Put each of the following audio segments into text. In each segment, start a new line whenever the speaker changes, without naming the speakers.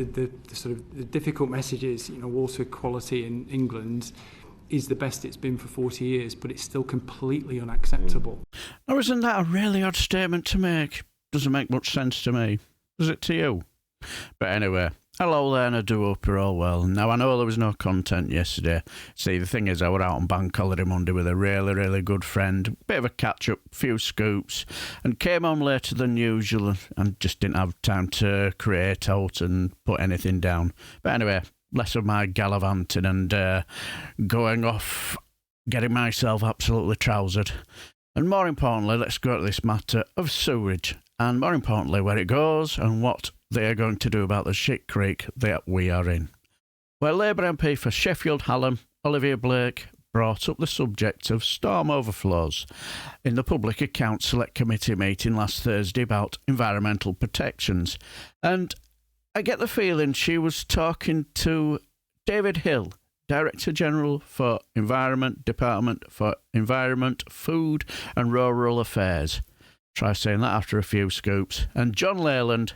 the sort of the difficult message is, water quality in England is the best it's been for 40 years, but it's still completely unacceptable.
Now, isn't that a really odd statement to make? Doesn't make much sense to me. Does it to you? But anyway, hello there, and I do hope you're all well. Now, I know there was no content yesterday. See, the thing is, I was out on Bank Holiday Monday with a really, really good friend. Bit of a catch-up, few scoops, and came home later than usual and just didn't have time to create out and put anything down. But anyway, less of my gallivanting and going off, getting myself absolutely trousered. And more importantly, let's go to this matter of sewage. And more importantly, where it goes and what they are going to do about the shit creek that we are in. Well, Labour MP for Sheffield, Hallam, Olivia Blake, brought up the subject of storm overflows in the Public Accounts Select Committee meeting last Thursday about environmental protections. And I get the feeling she was talking to David Hill, Director General for Environment, Department for Environment, Food and Rural Affairs. Try saying that after a few scoops. And John Leyland,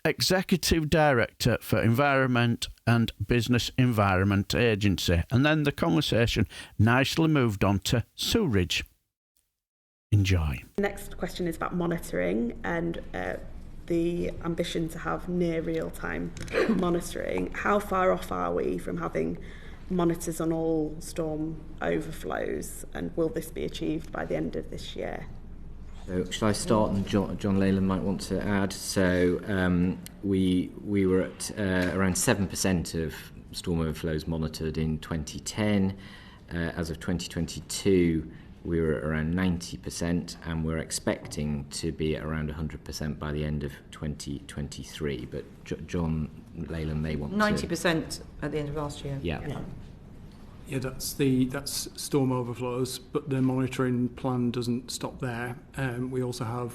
Executive Director for Environment and Business Environment Agency. And then the conversation nicely moved on to sewerage. Enjoy.
The next question is about monitoring and the ambition to have near real-time monitoring. How far off are we from having monitors on all storm overflows, and will this be achieved by the end of this year?
So shall I start, and John Leyland might want to add? So we were at around 7% of storm overflows monitored in 2010. As of 2022, we were at around 90%, and we're expecting to be at around 100% by the end of 2023. But John Leyland may want
90% at the end of last year.
Yeah.
Yeah, that's storm overflows, but the monitoring plan doesn't stop there. We also have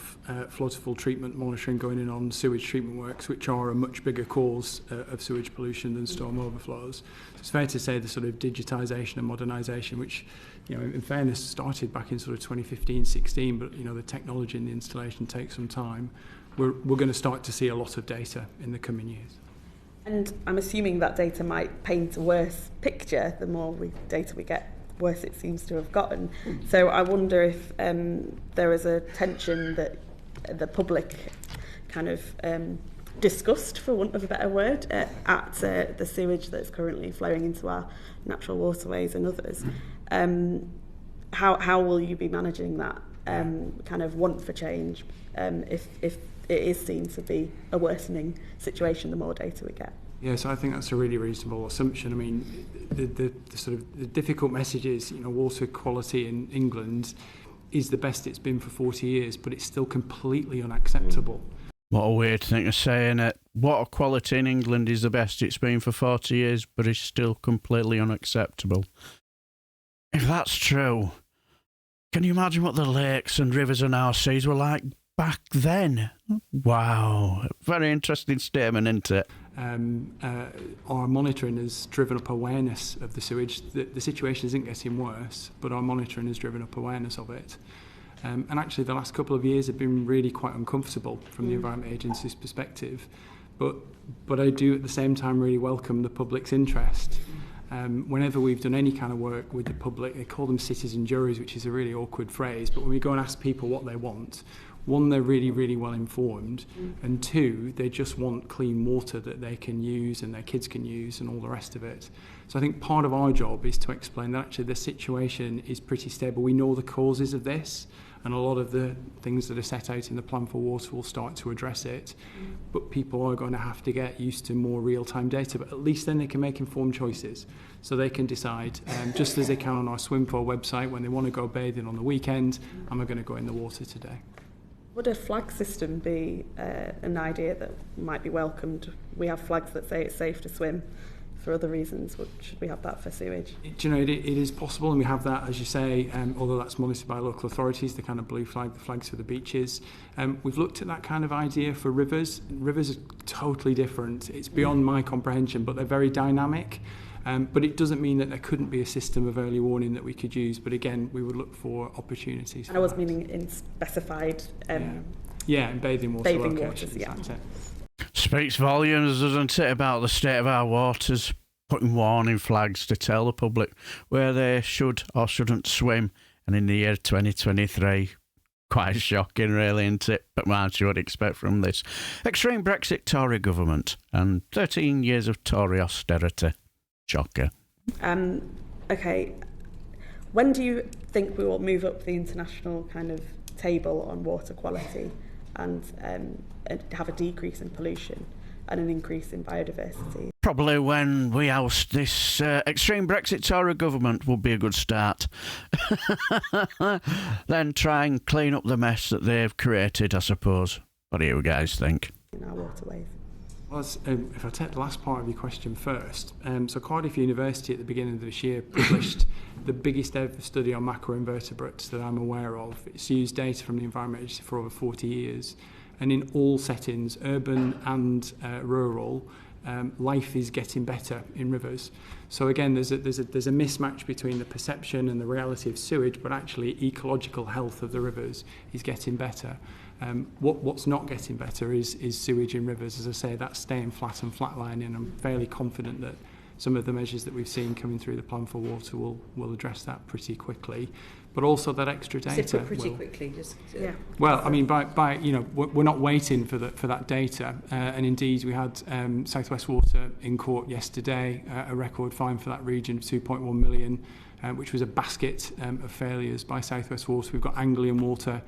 flood-to-full treatment monitoring going in on sewage treatment works, which are a much bigger cause of sewage pollution than storm overflows. So it's fair to say the sort of digitisation and modernisation, which, in fairness, started back in sort of 2015-16, but the technology and the installation takes some time. We're going to start to see a lot of data in the coming years.
And I'm assuming that data might paint a worse picture. The more data we get, worse it seems to have gotten. So I wonder if there is a tension that the public kind of discussed, for want of a better word, at the sewage that's currently flowing into our natural waterways and others. How will you be managing that kind of want for change if it is seen to be a worsening situation the more data we get?
Yeah, so I think that's a really reasonable assumption. I mean, the sort of the difficult message is, water quality in England is the best it's been for 40 years, but it's still completely unacceptable.
What a weird thing to say, innit? Water quality in England is the best it's been for 40 years, but it's still completely unacceptable. If that's true, can you imagine what the lakes and rivers and our seas were like back then? Wow. Very interesting statement, isn't it?
Our monitoring has driven up awareness of the sewage. The situation isn't getting worse, but our monitoring has driven up awareness of it. And actually the last couple of years have been really quite uncomfortable from the Environment Agency's perspective. But I do at the same time really welcome the public's interest. Whenever we've done any kind of work with the public, they call them citizen juries, which is a really awkward phrase, but when we go and ask people what they want, one, they're really, really well informed, and two, they just want clean water that they can use and their kids can use and all the rest of it. So I think part of our job is to explain that actually the situation is pretty stable. We know the causes of this, and a lot of the things that are set out in the Plan for Water will start to address it, but people are going to have to get used to more real-time data, but at least then they can make informed choices. So they can decide, just as they can on our Swim4 website, when they want to go bathing on the weekend, am I going to go in the water today?
Would a flag system be an idea that might be welcomed? We have flags that say it's safe to swim for other reasons. Should we have that for sewage?
It is possible, and we have that, as you say, although that's monitored by local authorities, the kind of blue flag, the flags for the beaches. We've looked at that kind of idea for rivers. Rivers are totally different. It's beyond my comprehension, but they're very dynamic. But it doesn't mean that there couldn't be a system of early warning that we could use. But again, we would look for opportunities.
I was meaning in specified...
in bathing water
bathing
locations.
Waters, yeah.
Speaks volumes, doesn't it, about the state of our waters, putting warning flags to tell the public where they should or shouldn't swim. And in the year 2023, quite shocking, really, isn't it? But much you would expect from this extreme Brexit Tory government and 13 years of Tory austerity. Shocker.
Okay. When do you think we will move up the international kind of table on water quality and have a decrease in pollution and an increase in biodiversity?
Probably when we oust this extreme Brexit Tory government would be a good start. Then try and clean up the mess that they've created, I suppose. What do you guys think?
In our waterways.
Well, if I take the last part of your question first, so Cardiff University at the beginning of this year published the biggest ever study on macroinvertebrates that I'm aware of. It's used data from the Environment Agency for over 40 years. And in all settings, urban and rural, life is getting better in rivers. So again, there's a mismatch between the perception and the reality of sewage, but actually ecological health of the rivers is getting better. What's not getting better is sewage in rivers. As I say, that's staying flat and flatlining. I'm fairly confident that some of the measures that we've seen coming through the Plan for Water will address that pretty quickly. But also that extra data
pretty quickly, just
yeah.
Well, I mean, by we're not waiting for that data, and indeed we had South West Water in court yesterday, a record fine for that region of 2.1 million, which was a basket of failures by South West Water. We've got Anglian Water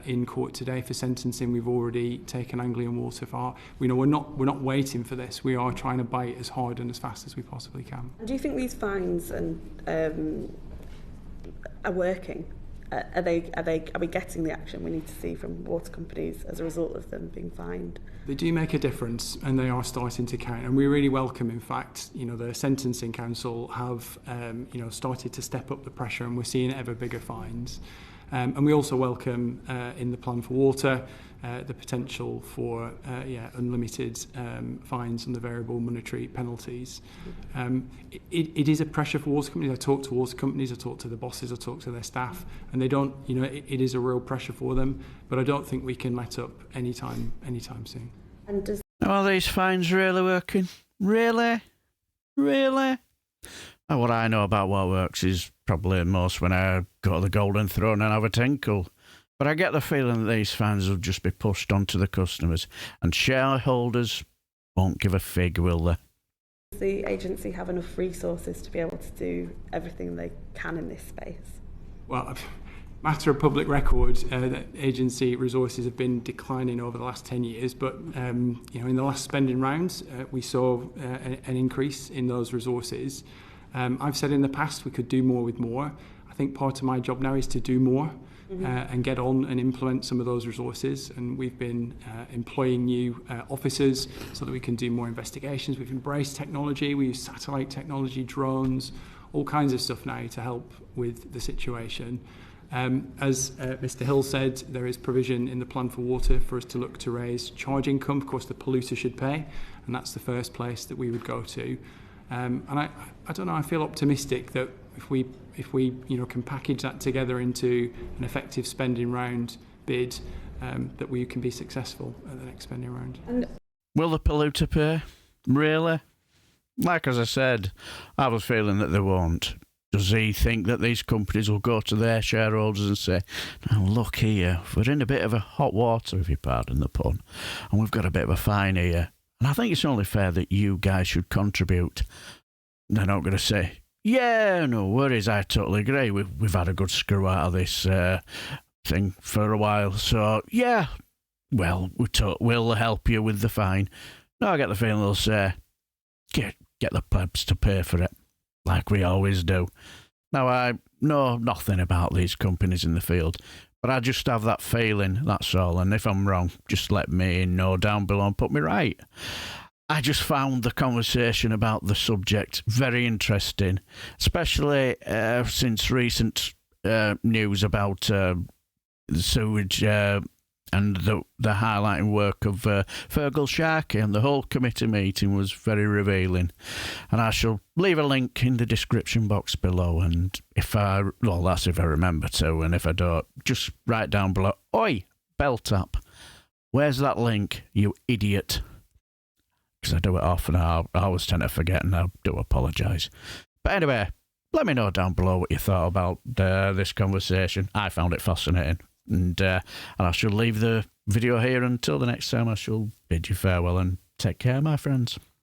in court today for sentencing. We've already taken Anglian Water for. We're not waiting for this. We are trying to bite as hard and as fast as we possibly can.
Do you think these fines are working? Are we getting the action we need to see from water companies as a result of them being fined?
They do make a difference, and they are starting to count. And we really welcome, in fact, the Sentencing Council have started to step up the pressure, and we're seeing ever bigger fines. And we also welcome in the Plan for Water the potential for unlimited fines and the variable monetary penalties. It is a pressure for water companies. I talk to water companies, I talk to the bosses, I talk to their staff, and they don't, it is a real pressure for them, but I don't think we can let up anytime soon.
And does
Are these fines really working? Really? And what I know about what works is probably most when I go to the Golden Throne and have a tinkle. But I get the feeling that these fines will just be pushed onto the customers, and shareholders won't give a fig, will they?
Does the agency have enough resources to be able to do everything they can in this space?
Well, matter of public record, that agency resources have been declining over the last 10 years, but in the last spending rounds, we saw an increase in those resources. I've said in the past we could do more with more. I think part of my job now is to do more. And get on and implement some of those resources. And we've been employing new officers so that we can do more investigations. We've embraced technology. We use satellite technology, drones, all kinds of stuff now to help with the situation. As Mr. Hill said, there is provision in the Plan for Water for us to look to raise charge income. Of course, the polluter should pay, and that's the first place that we would go to. And I don't know, I feel optimistic that if we can package that together into an effective spending round bid, that we can be successful at the next spending round.
Will the polluter pay? Really? Like as I said, I have a feeling that they won't. Does he think that these companies will go to their shareholders and say, now look here, we're in a bit of a hot water, if you pardon the pun, and we've got a bit of a fine here, and I think it's only fair that you guys should contribute. They're not going to say, yeah, no worries, I totally agree. We've had a good screw out of this thing for a while, so yeah, well, we'll help you with the fine. No, I get the feeling they'll say, get the plebs to pay for it, like we always do. Now, I know nothing about these companies in the field, but I just have that feeling, that's all. And if I'm wrong, just let me know down below and put me right. I just found the conversation about the subject very interesting, especially since recent news about the sewage and the highlighting work of Fergal Sharkey, and the whole committee meeting was very revealing. And I shall leave a link in the description box below, and that's if I remember to, and if I don't, just write down below, oi, bell tap, where's that link, you idiot? because I do it often. I always tend to forget, and I do apologise. But anyway, let me know down below what you thought about this conversation. I found it fascinating. And I shall leave the video here until the next time. I shall bid you farewell and take care, my friends.